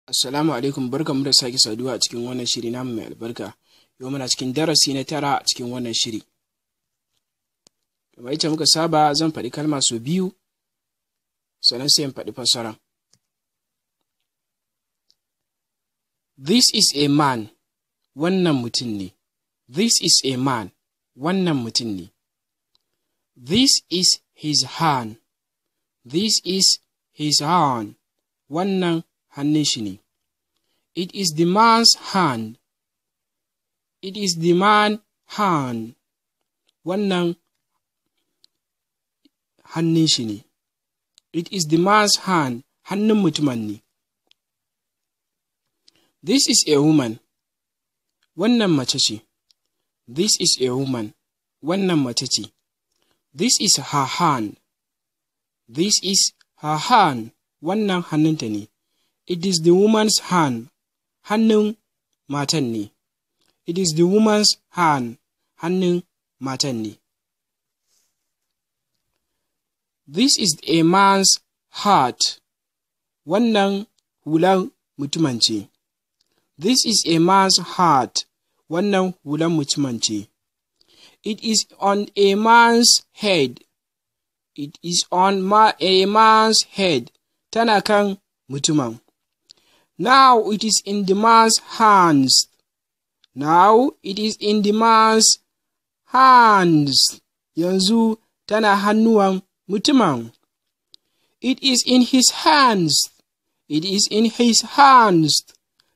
Assalamu alaikum, barkamu da sake saduwa a cikin wannan shiri namu mai albarka. Yau muna cikin darasi na 9 a cikin wannan shiri. Kamar yadda muka saba, zan faɗi kalma sau biyu, sannan sai in faɗi fassara. This is a man. Wannan mutum ne. This is a man. Wannan mutum ne. This is his hand. This is his hand. Wannan hannun shi ne. It is the man's hand. It is the man's hand. Wannan hannun shi ne. It is the man's hand. Hannun mutumin ne. This is a woman. Wannan mace ce. This is a woman. Wannan mace ce. This is her hand. This is her hand. Wannan hannunta ne. It is the woman's hand. Hannun matan ne. It is the woman's hand. Hannun matan ne. This is a man's hat. Wannan hular mutumin ce. This is a man's hat. Wannan hular mutumin ce. It is on a man's head. It is on a man's head. Tana kan mutumin. Now it is in the man's hands. Now it is in the man's hands. Yanzu tana hannuwan mutumin. It is in his hands. It is in his hands.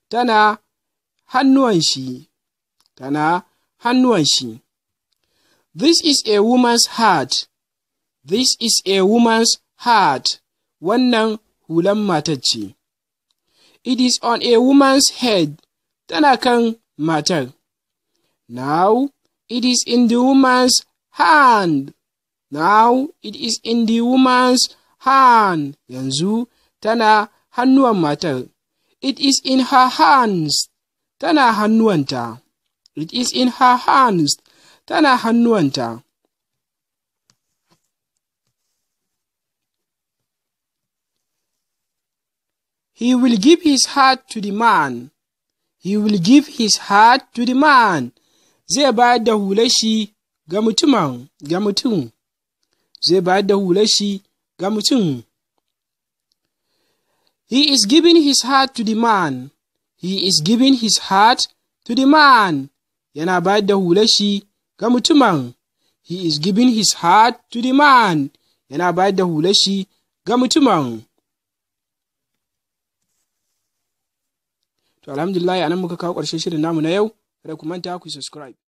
Tana hannuwan shi. Tana hannuwan shi. This is a woman's hat. This is a woman's hat. Wannan hulan matar ce. It is on a woman's head. Tana kan matar. Now it is in the woman's hand. Now it is in the woman's hand. Yanzu tana hannuwan matar. It is in her hands. Tana hannuwanta. It is in her hands. Tana hannuwanta. He will give his heart to the man. He will give his heart to the man. Zai bayar da hular shi ga mutum. Zai bayar da hular shi ga mutum. He is giving his heart to the man. He is giving his heart to the man. Yana bayar da hular shi ga mutumin. He is giving his heart to the man. Yana bayar da hular shi ga mutumin. To alhamdulillah anan muka kawo ƙarshen shirin namu na yau. Kada ku manta ku subscribe.